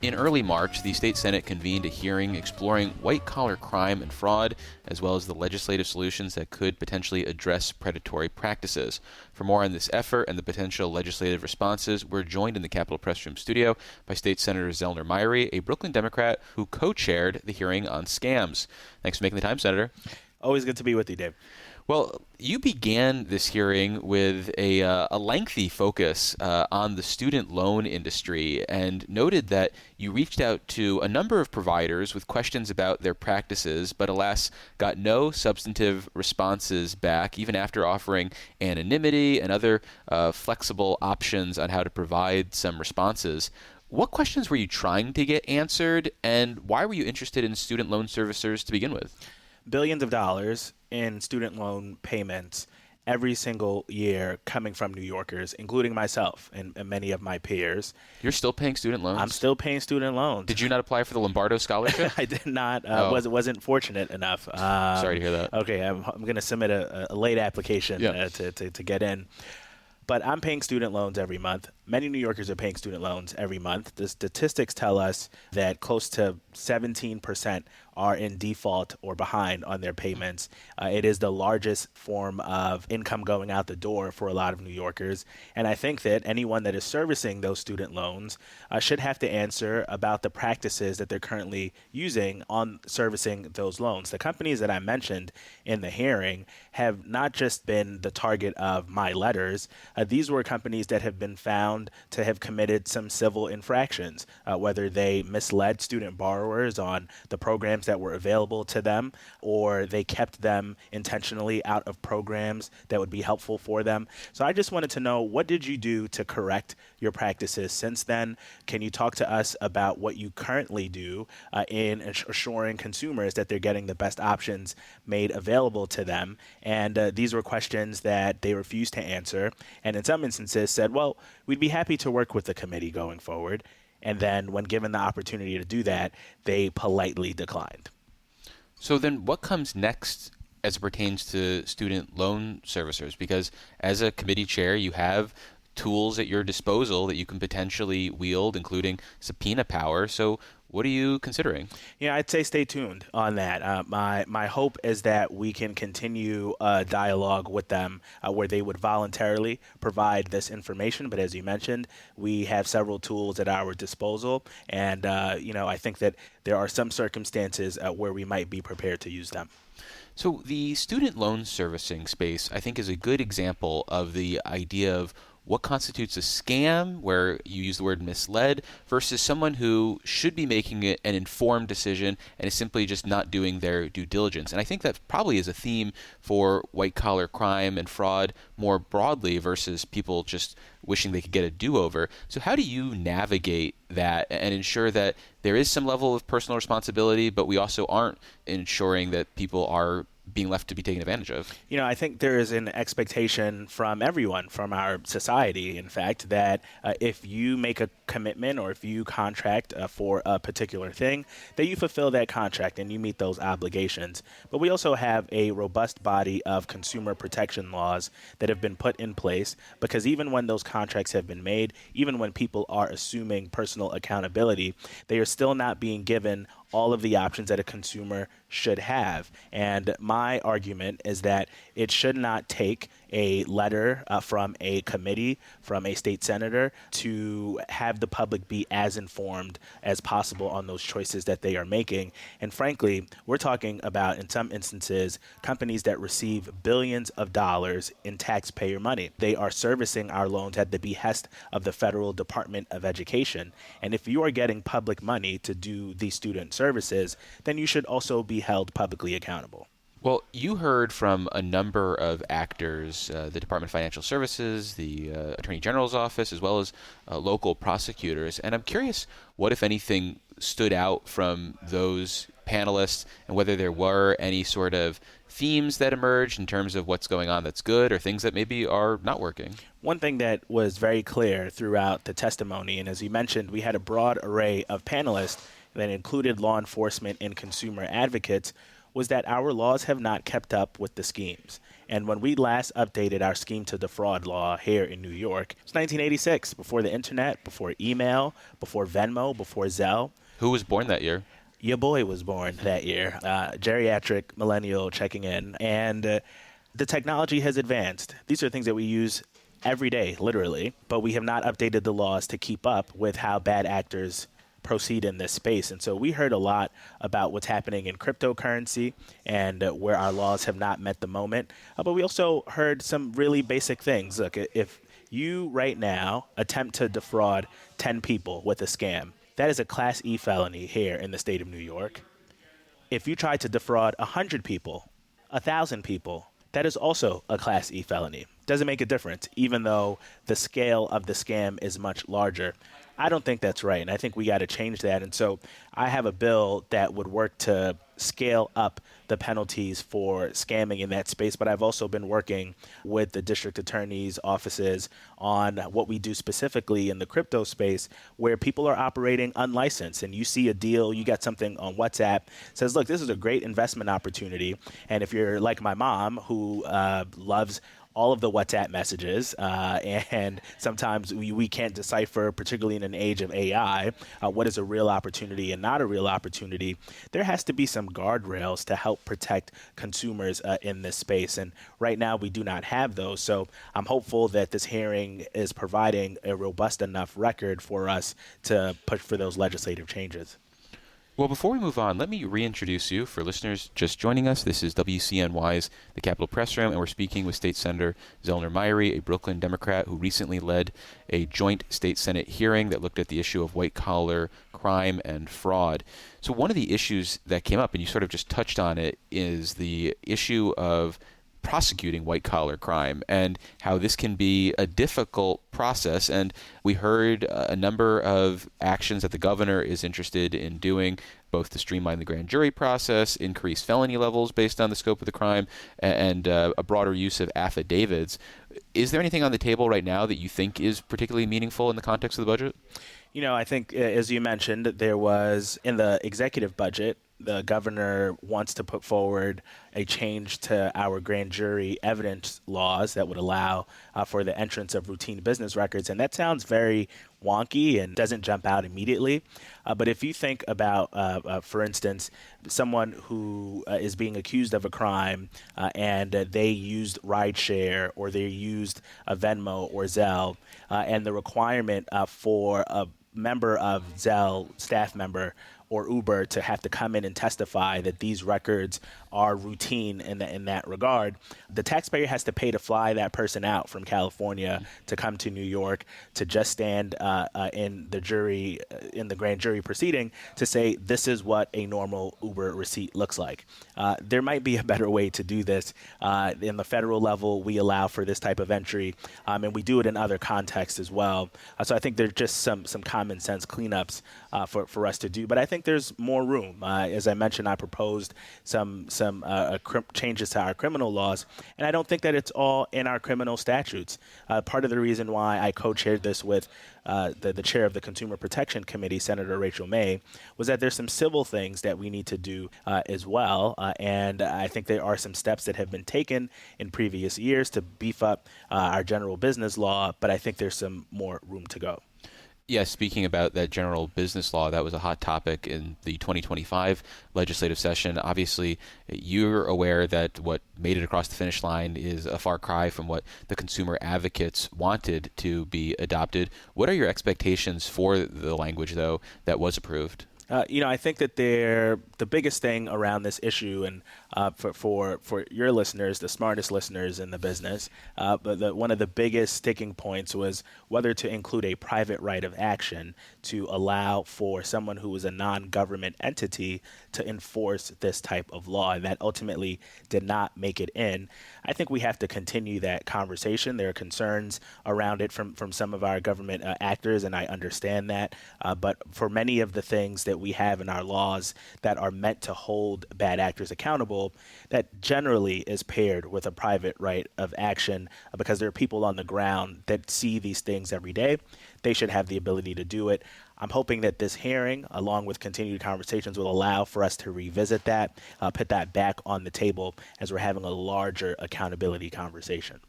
In early March, the State Senate convened a hearing exploring white-collar crime and fraud, as well as the legislative solutions that could potentially address predatory practices. For more on this effort and the potential legislative responses, we're joined in the Capitol Press Room studio by State Senator Zellnor Myrie, a Brooklyn Democrat who co-chaired the hearing on scams. Thanks for making the time, Senator. Always good to be with you, Dave. Well, you began this hearing with a lengthy focus on the student loan industry and noted that you reached out to a number of providers with questions about their practices, but alas, got no substantive responses back, even after offering anonymity and other flexible options on how to provide some responses. What questions were you trying to get answered, and why were you interested in student loan servicers to begin with? Billions of dollars in student loan payments every single year coming from New Yorkers, including myself and many of my peers. You're still paying student loans? I'm still paying student loans. Did you not apply for the Lombardo Scholarship? I did not. Wasn't fortunate enough. Sorry to hear that. Okay, I'm going to submit a late application to get in. But I'm paying student loans every month. Many New Yorkers are paying student loans every month. The statistics tell us that close to 17% are in default or behind on their payments. It is the largest form of income going out the door for a lot of New Yorkers. And I think that anyone that is servicing those student loans should have to answer about the practices that they're currently using on servicing those loans. The companies that I mentioned in the hearing have not just been the target of my letters. These were companies that have been found to have committed some civil infractions, whether they misled student borrowers on the programs that were available to them, or they kept them intentionally out of programs that would be helpful for them. So I just wanted to know, what did you do to correct your practices since then? Can you talk to us about what you currently do in assuring consumers that they're getting the best options made available to them? And these were questions that they refused to answer, and in some instances said, well, we'd be happy to work with the committee going forward. And then when given the opportunity to do that, they politely declined. So then what comes next as it pertains to student loan servicers? Because as a committee chair, you have tools at your disposal that you can potentially wield, including subpoena power. So what are you considering? Yeah, I'd say stay tuned on that. My hope is that we can continue a dialogue with them where they would voluntarily provide this information. But as you mentioned, we have several tools at our disposal. And, I think that there are some circumstances where we might be prepared to use them. So the student loan servicing space, I think, is a good example of the idea of what constitutes a scam, where you use the word misled, versus someone who should be making an informed decision and is simply just not doing their due diligence. And I think that probably is a theme for white-collar crime and fraud more broadly versus people just wishing they could get a do-over. So how do you navigate that and ensure that there is some level of personal responsibility, but we also aren't ensuring that people are being left to be taken advantage of? I think there is an expectation from everyone, from our society, in fact, that if you make a commitment or if you contract for a particular thing, that you fulfill that contract and you meet those obligations. But we also have a robust body of consumer protection laws that have been put in place, because even when those contracts have been made, even when people are assuming personal accountability, they are still not being given all of the options that a consumer should have. And my argument is that it should not take a letter from a committee, from a state senator, to have the public be as informed as possible on those choices that they are making. And frankly, we're talking about, in some instances, companies that receive billions of dollars in taxpayer money. They are servicing our loans at the behest of the Federal Department of Education. And if you are getting public money to do these student services, then you should also be held publicly accountable. Well, you heard from a number of actors, the Department of Financial Services, the Attorney General's office, as well as local prosecutors. And I'm curious what, if anything, stood out from those panelists and whether there were any sort of themes that emerged in terms of what's going on that's good or things that maybe are not working. One thing that was very clear throughout the testimony, and as you mentioned, we had a broad array of panelists that included law enforcement and consumer advocates, was that our laws have not kept up with the schemes. And when we last updated our scheme to defraud law here in New York, it was 1986, before the internet, before email, before Venmo, before Zelle. Who was born that year? Your boy was born that year, geriatric millennial checking in. And the technology has advanced. These are things that we use every day, literally, but we have not updated the laws to keep up with how bad actors proceed in this space. And so we heard a lot about what's happening in cryptocurrency and where our laws have not met the moment. But we also heard some really basic things. Look, if you right now attempt to defraud 10 people with a scam, that is a Class E felony here in the state of New York. If you try to defraud 100 people, 1,000 people, that is also a Class E felony. Doesn't make a difference, even though the scale of the scam is much larger. I don't think that's right, and I think we got to change that. And so I have a bill that would work to scale up the penalties for scamming in that space, but I've also been working with the district attorney's offices on what we do specifically in the crypto space, where people are operating unlicensed, and you see a deal, you got something on WhatsApp, says, look, this is a great investment opportunity, and if you're like my mom, who loves all of the WhatsApp messages, and sometimes we can't decipher, particularly in an age of AI, what is a real opportunity and not a real opportunity. There has to be some guardrails to help protect consumers in this space. And right now we do not have those. So I'm hopeful that this hearing is providing a robust enough record for us to push for those legislative changes. Well, before we move on, let me reintroduce you for listeners just joining us. This is WCNY's The Capitol Press Room, and we're speaking with State Senator Zellnor Myrie, a Brooklyn Democrat who recently led a joint state Senate hearing that looked at the issue of white-collar crime and fraud. So one of the issues that came up, and you sort of just touched on it, is the issue of prosecuting white-collar crime and how this can be a difficult process. And we heard a number of actions that the governor is interested in doing, both to streamline the grand jury process, increase felony levels based on the scope of the crime, and a broader use of affidavits. Is there anything on the table right now that you think is particularly meaningful in the context of the budget? You know, I think, as you mentioned, there was, in the executive budget, the governor wants to put forward a change to our grand jury evidence laws that would allow for the entrance of routine business records. And that sounds very wonky and doesn't jump out immediately. But if you think about, for instance, someone who is being accused of a crime and they used rideshare or they used a Venmo or Zelle, and the requirement for a member of Zelle, staff member, or Uber to have to come in and testify that these records are routine in that regard, the taxpayer has to pay to fly that person out from California to come to New York to just stand in the grand jury proceeding to say this is what a normal Uber receipt looks like. There might be a better way to do this. In the federal level, we allow for this type of entry, and we do it in other contexts as well. So I think there's just some common sense cleanups for us to do. But I think there's more room. As I mentioned, I proposed some changes to our criminal laws, and I don't think that it's all in our criminal statutes. Part of the reason why I co-chaired this with the chair of the Consumer Protection Committee, Senator Rachel May, was that there's some civil things that we need to do as well. And I think there are some steps that have been taken in previous years to beef up our general business law, but I think there's some more room to go. Yeah, speaking about that general business law, that was a hot topic in the 2025 legislative session. Obviously, you're aware that what made it across the finish line is a far cry from what the consumer advocates wanted to be adopted. What are your expectations for the language, though, that was approved? I think that the biggest thing around this issue, and for your listeners, the smartest listeners in the business, but one of the biggest sticking points was whether to include a private right of action to allow for someone who is a non-government entity to enforce this type of law. And that ultimately did not make it in. I think we have to continue that conversation. There are concerns around it from some of our government actors, and I understand that. But for many of the things that we have in our laws that are meant to hold bad actors accountable, capital that generally is paired with a private right of action because there are people on the ground that see these things every day. They should have the ability to do it. I'm hoping that this hearing, along with continued conversations, will allow for us to revisit that, put that back on the table as we're having a larger accountability conversation.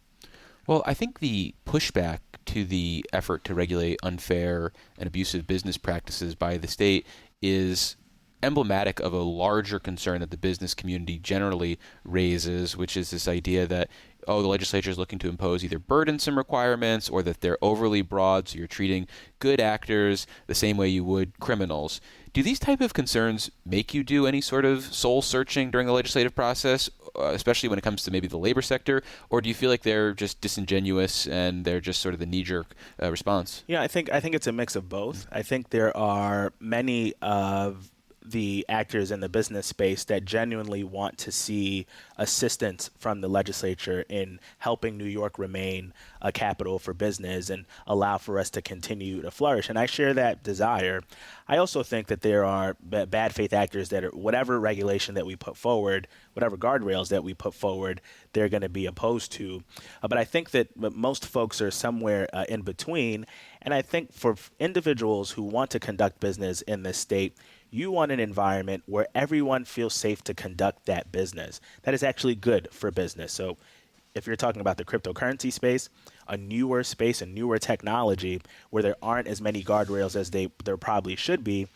Well, I think the pushback to the effort to regulate unfair and abusive business practices by the state is emblematic of a larger concern that the business community generally raises, which is this idea that, the legislature is looking to impose either burdensome requirements or that they're overly broad, so you're treating good actors the same way you would criminals. Do these type of concerns make you do any sort of soul searching during the legislative process, especially when it comes to maybe the labor sector, or do you feel like they're just disingenuous and they're just sort of the knee-jerk response? Yeah, I think it's a mix of both. I think there are many of the actors in the business space that genuinely want to see assistance from the legislature in helping New York remain a capital for business and allow for us to continue to flourish. And I share that desire. I also think that there are bad faith actors that are, whatever regulation that we put forward, whatever guardrails that we put forward, they're going to be opposed to. But I think that most folks are somewhere in between. And I think for individuals who want to conduct business in this state, you want an environment where everyone feels safe to conduct that business. That is actually good for business. So if you're talking about the cryptocurrency space, a newer space, a newer technology where there aren't as many guardrails as there probably should be,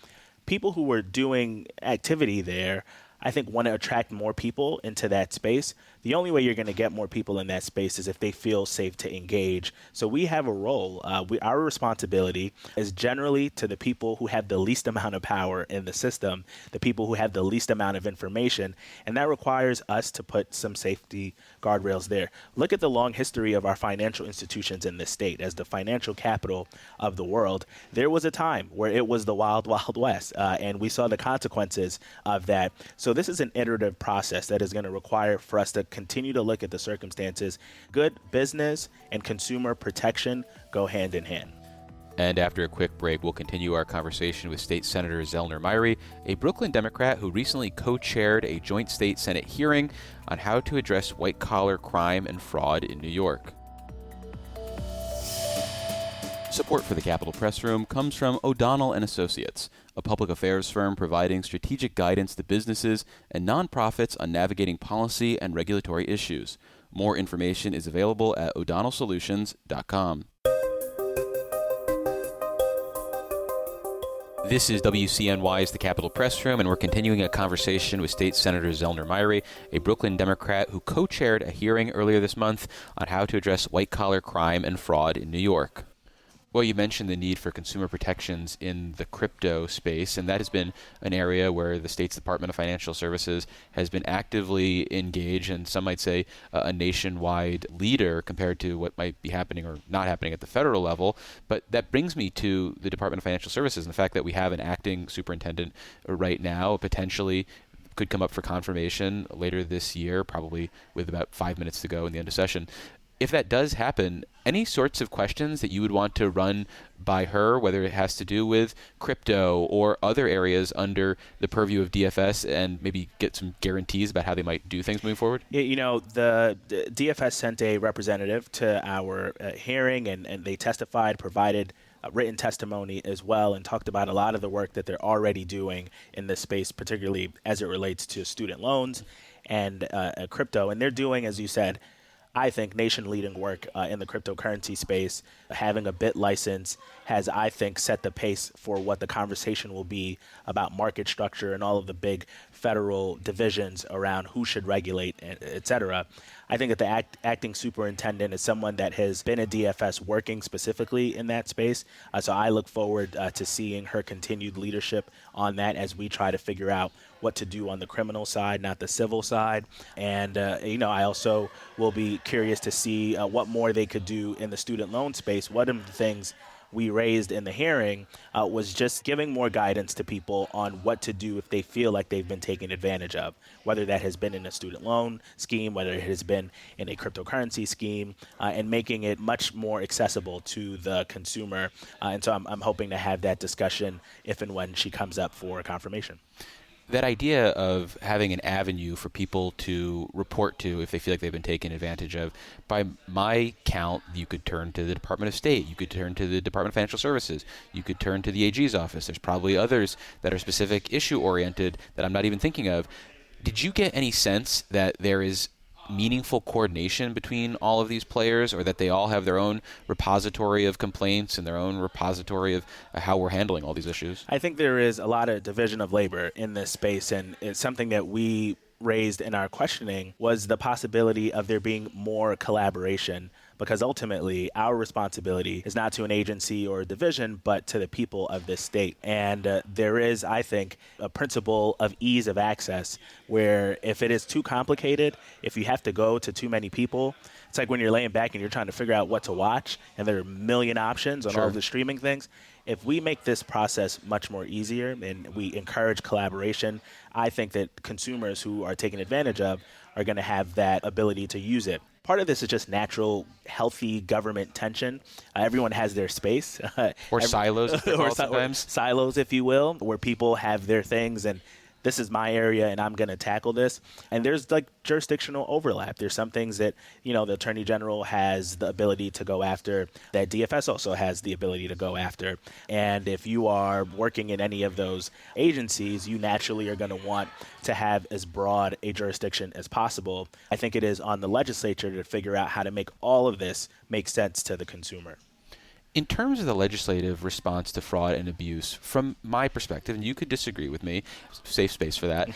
people who are doing activity there, I think, want to attract more people into that space. The only way you're going to get more people in that space is if they feel safe to engage. So we have a role. Our responsibility is generally to the people who have the least amount of power in the system, the people who have the least amount of information, and that requires us to put some safety guardrails there. Look at the long history of our financial institutions in this state. As the financial capital of the world, there was a time where it was the wild, wild west, and we saw the consequences of that. So this is an iterative process that is going to require for us to continue to look at the circumstances. Good business and consumer protection go hand in hand. And after a quick break, we'll continue our conversation with State Senator Zellnor Myrie, a Brooklyn Democrat who recently co-chaired a joint state Senate hearing on how to address white-collar crime and fraud in New York. Support for the Capitol Press Room comes from O'Donnell & Associates, a public affairs firm providing strategic guidance to businesses and nonprofits on navigating policy and regulatory issues. More information is available at o'donnellsolutions.com. This is WCNY's The Capitol Press Room, and we're continuing a conversation with State Senator Zellnor Myrie, a Brooklyn Democrat who co-chaired a hearing earlier this month on how to address white-collar crime and fraud in New York. Well, you mentioned the need for consumer protections in the crypto space, and that has been an area where the state's Department of Financial Services has been actively engaged, and some might say a nationwide leader compared to what might be happening or not happening at the federal level. But that brings me to the Department of Financial Services and the fact that we have an acting superintendent right now, potentially could come up for confirmation later this year, probably with about 5 minutes to go in the end of session. If that does happen, any sorts of questions that you would want to run by her, whether it has to do with crypto or other areas under the purview of DFS, and maybe get some guarantees about how they might do things moving forward? Yeah, the DFS sent a representative to our hearing, and they testified, provided written testimony as well, and talked about a lot of the work that they're already doing in this space, particularly as it relates to student loans and crypto. And they're doing, as you said, I think, nation-leading work in the cryptocurrency space. Having a BIT license has, I think, set the pace for what the conversation will be about market structure and all of the big federal divisions around who should regulate, et cetera. I think that the acting superintendent is someone that has been at DFS working specifically in that space. So I look forward to seeing her continued leadership on that as we try to figure out what to do on the criminal side, not the civil side. And, I also will be curious to see what more they could do in the student loan space. One of the things we raised in the hearing was just giving more guidance to people on what to do if they feel like they've been taken advantage of, whether that has been in a student loan scheme, whether it has been in a cryptocurrency scheme, and making it much more accessible to the consumer. And so I'm hoping to have that discussion if and when she comes up for confirmation. that idea of having an avenue for people to report to if they feel like they've been taken advantage of, by my count, you could turn to the Department of State, you could turn to the Department of Financial Services, you could turn to the AG's office. There's probably others that are specific issue-oriented that I'm not even thinking of. Did you get any sense that there is meaningful coordination between all of these players, or that they all have their own repository of complaints and their own repository of how we're handling all these issues? I think there is a lot of division of labor in this space, and it's something that we raised in our questioning was the possibility of there being more collaboration, because ultimately our responsibility is not to an agency or a division, but to the people of this state. And there is, I think, a principle of ease of access where if it is too complicated, if you have to go to too many people, it's like when you're laying back and you're trying to figure out what to watch and there are a million options on all of the streaming things. If we make this process much more easier and we encourage collaboration, I think that consumers who are taken advantage of are going to have that ability to use it. Part of this is just natural, healthy government tension. Everyone has their space. Or silos, or silos, if you will, where people have their things and this is my area and I'm going to tackle this. And there's like jurisdictional overlap. There's some things that, the Attorney General has the ability to go after, that DFS also has the ability to go after. And if you are working in any of those agencies, you naturally are going to want to have as broad a jurisdiction as possible. I think it is on the legislature to figure out how to make all of this make sense to the consumer. In terms of the legislative response to fraud and abuse, from my perspective, and you could disagree with me, safe space for that,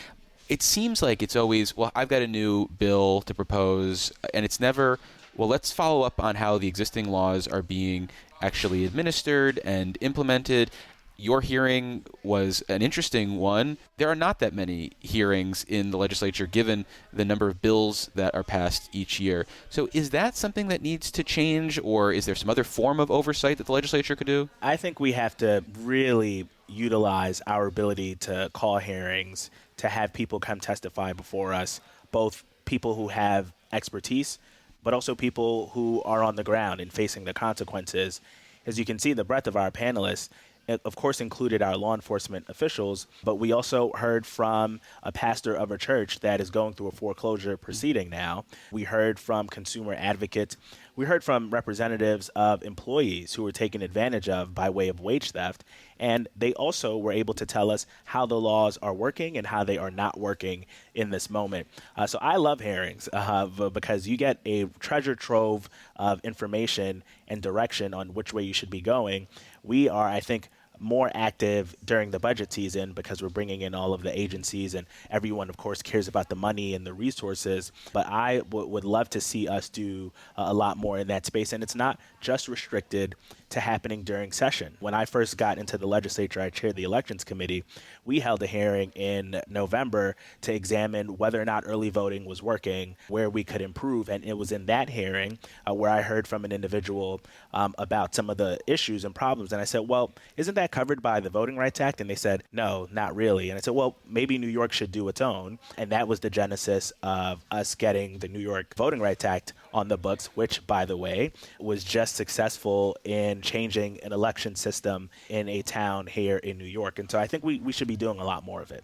it seems like it's always, well, I've got a new bill to propose, and it's never, well, let's follow up on how the existing laws are being actually administered and implemented. Your hearing was an interesting one. There are not that many hearings in the legislature given the number of bills that are passed each year. So is that something that needs to change, or is there some other form of oversight that the legislature could do? I think we have to really utilize our ability to call hearings, to have people come testify before us, both people who have expertise, but also people who are on the ground and facing the consequences. As you can see, the breadth of our panelists, it, of course, included our law enforcement officials, but we also heard from a pastor of a church that is going through a foreclosure proceeding now. We heard from consumer advocates. We heard from representatives of employees who were taken advantage of by way of wage theft. And they also were able to tell us how the laws are working and how they are not working in this moment. So I love hearings because you get a treasure trove of information and direction on which way you should be going. We are, I think, more active during the budget season because we're bringing in all of the agencies, and everyone, of course, cares about the money and the resources. But I would love to see us do a lot more in that space. And it's not just restricted to happening during session. When I first got into the legislature, I chaired the elections committee. We held a hearing in November to examine whether or not early voting was working, where we could improve. And it was in that hearing where I heard from an individual about some of the issues and problems. And I said, well, isn't that covered by the Voting Rights Act? And they said, no, not really. And I said, well, maybe New York should do its own. And that was the genesis of us getting the New York Voting Rights Act on the books, which, by the way, was just successful in changing an election system in a town here in New York. And so I think we should be doing a lot more of it.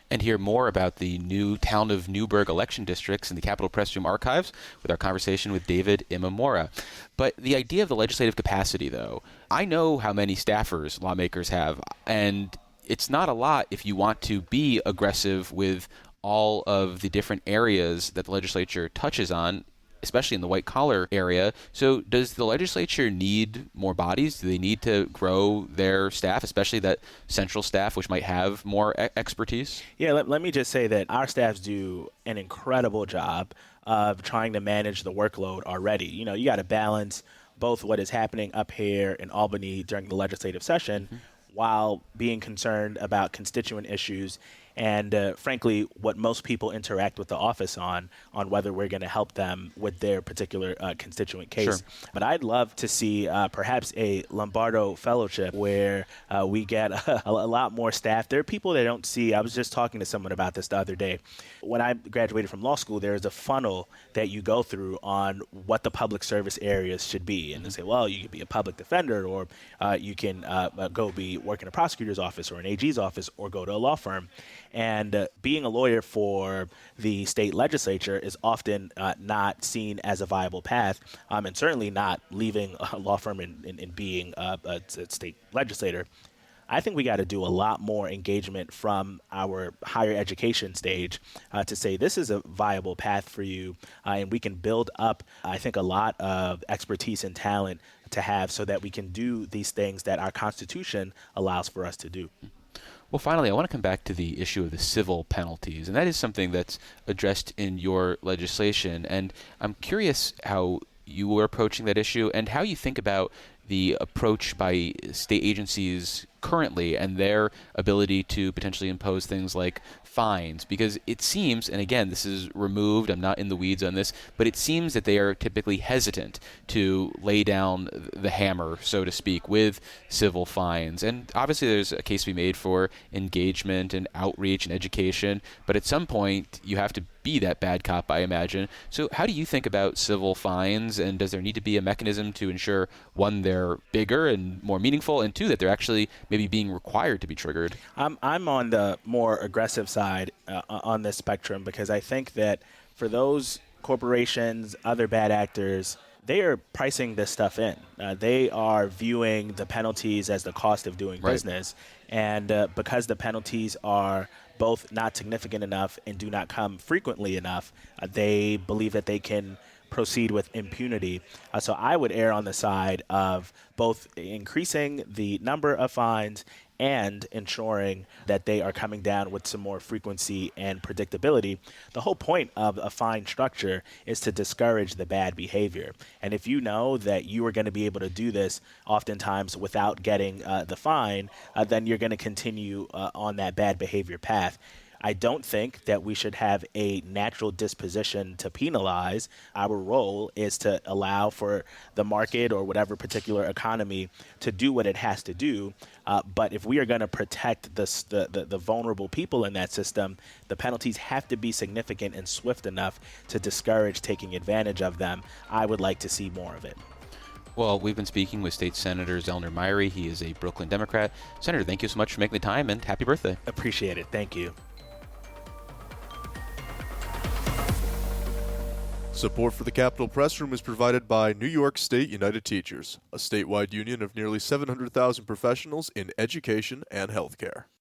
And hear more about the new Town of Newburgh election districts in the Capitol Press Room archives with our conversation with David Imamura. But the idea of the legislative capacity, though, I know how many staffers lawmakers have, and it's not a lot if you want to be aggressive with all of the different areas that the legislature touches on, especially in the white-collar area. So does the legislature need more bodies? Do they need to grow their staff, especially that central staff, which might have more expertise? Yeah, let me just say that our staffs do an incredible job of trying to manage the workload already. You know, you got to balance both what is happening up here in Albany during the legislative session while being concerned about constituent issues and frankly, what most people interact with the office on whether we're going to help them with their particular constituent case. Sure. But I'd love to see perhaps a Lombardo Fellowship where we get a lot more staff. There are people that don't see. I was just talking to someone about this the other day. When I graduated from law school, there is a funnel that you go through on what the public service areas should be. And they say, well, you could be a public defender, or you can go be work in a prosecutor's office or an AG's office, or go to a law firm. And being a lawyer for the state legislature is often not seen as a viable path, and certainly not leaving a law firm and being a state legislator. I think we got to do a lot more engagement from our higher education stage to say this is a viable path for you, and we can build up, I think, a lot of expertise and talent to have so that we can do these things that our Constitution allows for us to do. Well, finally, I want to come back to the issue of the civil penalties, and that is something that's addressed in your legislation. And I'm curious how you were approaching that issue and how you think about the approach by state agencies currently and their ability to potentially impose things like fines, because it seems, and again, this is removed, I'm not in the weeds on this, but it seems that they are typically hesitant to lay down the hammer, so to speak, with civil fines. And obviously there's a case to be made for engagement and outreach and education, but at some point you have to be that bad cop, I imagine. So how do you think about civil fines, and does there need to be a mechanism to ensure, one, they're bigger and more meaningful, and two, that they're actually maybe being required to be triggered? I'm on the more aggressive side on this spectrum, because I think that for those corporations, other bad actors, they are pricing this stuff in. They are viewing the penalties as the cost of doing business. And because the penalties are both not significant enough and do not come frequently enough, they believe that they can proceed with impunity. So I would err on the side of both increasing the number of fines and ensuring that they are coming down with some more frequency and predictability. The whole point of a fine structure is to discourage the bad behavior. And if you know that you are going to be able to do this oftentimes without getting the fine, then you're going to continue on that bad behavior path. I don't think that we should have a natural disposition to penalize. Our role is to allow for the market or whatever particular economy to do what it has to do. But if we are going to protect the vulnerable people in that system, the penalties have to be significant and swift enough to discourage taking advantage of them. I would like to see more of it. Well, we've been speaking with State Senator Zellnor Myrie. He is a Brooklyn Democrat. Senator, thank you so much for making the time, and happy birthday. Appreciate it. Thank you. Support for the Capitol Press Room is provided by New York State United Teachers, a statewide union of nearly 700,000 professionals in education and healthcare.